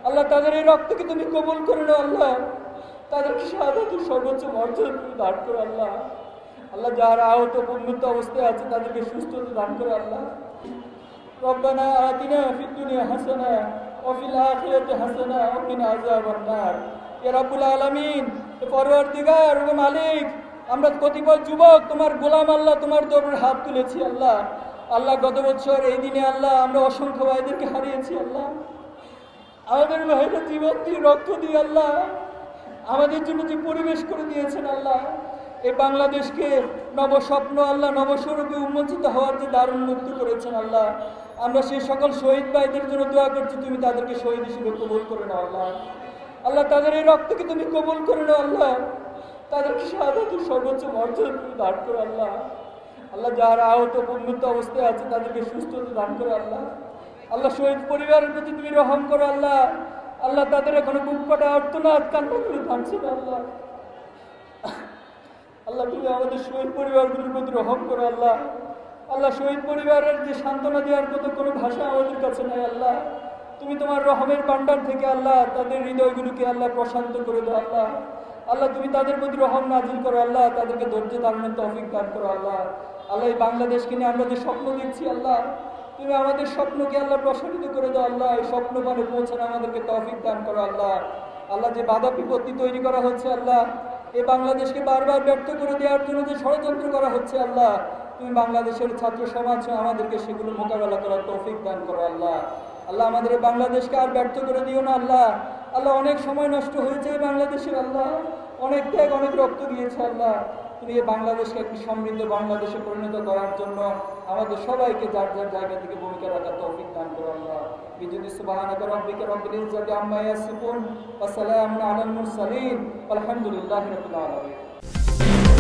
আল্লাহ তাদের এই রক্তকে তুমি কবুল করে নাও আল্লাহ, তাদেরকে শাহাদাতের সর্বোচ্চ মর্যাদা তুমি দান করো আল্লাহ। আল্লাহ যারা আহত পঙ্গুত্ব অবস্থায় আছে তাদেরকে সুস্থতা দান করো আল্লাহ। রব্বানা আতিনা ফিদ দুনিয়া হাসানা ওয়া ফিল আখিরাতি হাসানা ওয়া কিনা আযাবান নার। ইয়া রাব্বুল আলামিন, হে পরওয়ারদিগার ও মালিক, আমরা কতিপয় যুবক তোমার গোলাম আল্লাহ, তোমার দরবারে হাত তুলেছি আল্লাহ। আল্লাহ গত বছর এই দিনে আল্লাহ আমরা অসংখ্য ভাইদেরকে হারিয়েছি আল্লাহ। আমাদের ভাইরা জীবন দিয়ে রক্ত দিয়ে আল্লাহ আমাদের জন্য যে পরিবেশ করে দিয়েছেন আল্লাহ, এই বাংলাদেশকে নবস্বপ্ন আল্লাহ নবস্বরূপে উন্মোচিত হওয়ার যে দারুণ মুক্ত করেছেন আল্লাহ, আমরা সেই সকল শহীদ ভাইদের জন্য দোয়া করছি, তুমি তাদেরকে শহীদ হিসেবে কবুল করে নাও আল্লাহ। আল্লাহ তাদের এই রক্তকে তুমি কবুল করে নাও আল্লাহ, তাদেরকে শাহাদাতের সর্বোচ্চ মর্যাদা তুমি দান করো আল্লাহ। আল্লাহ যারা আহত পঙ্গুত্ব অবস্থায় আছে তাদেরকে সুস্থতা দান করো আল্লাহ। আল্লাহ শহীদ পরিবারের প্রতি তুমি রহম করো আল্লাহ। আল্লাহ তাদের এখনো বুক ফাটা আর্তনাদ কান্না করে থামছে না আল্লাহ। আল্লাহ তুমি আমাদের শহীদ পরিবারগুলোর প্রতি রহম করো আল্লাহ। আল্লাহ শহীদ পরিবারের যে সান্ত্বনা দেওয়ার মতো কোনো ভাষা আমাদের কাছে নাই আল্লাহ। তুমি তোমার রহমের ভান্ডার থেকে আল্লাহ তাদের হৃদয়গুলোকে আল্লাহ প্রশান্ত করে দাও আল্লাহ। আল্লাহ তুমি তাদের প্রতি রহম নাজিল করো আল্লাহ, তাদেরকে ধৈর্য ধারণের তৌফিক দান করো আল্লাহ। আল্লাহ এই বাংলাদেশকে নিয়ে আমরা যে স্বপ্ন দেখছি আল্লাহ, তুমি আমাদের স্বপ্নকে আল্লাহ প্রসারিত করে দাও আল্লাহ। এই স্বপ্ন মানে পৌঁছানো আমাদেরকে তৌফিক দান করো আল্লাহ। আল্লাহ যে বাধা বিপত্তি তৈরি করা হচ্ছে আল্লাহ, এই বাংলাদেশকে বারবার ব্যর্থ করে দেওয়ার জন্য যে ষড়যন্ত্র করা হচ্ছে আল্লাহ, তুমি বাংলাদেশের ছাত্র সমাজ আমাদেরকে সেগুলো মোকাবেলা করার তৌফিক দান করো আল্লাহ। আল্লাহ আমাদের এই বাংলাদেশকে আর ব্যর্থ করে দিও না আল্লাহ। আল্লাহ অনেক সময় নষ্ট হয়েছে এই বাংলাদেশের আল্লাহ, অনেক ত্যাগ অনেক রক্ত দিয়েছে আল্লাহ। তুমি এই বাংলাদেশকে একটি সমৃদ্ধ বাংলাদেশে পরিণত করার জন্য আমাদের সবাইকে যার যার জায়গা থেকে ভূমিকা রাখার তৌফিক দান করো আল্লাহ। বিজুদি সুবহানাকা রাব্বিকা রাব্বিল ইজ্জাতি আম্মা ইয়াসিফুন ওয়া সালামুন আলাল মুরসালিন ওয়ালহামদুলিল্লাহি রাব্বিল আলামিন।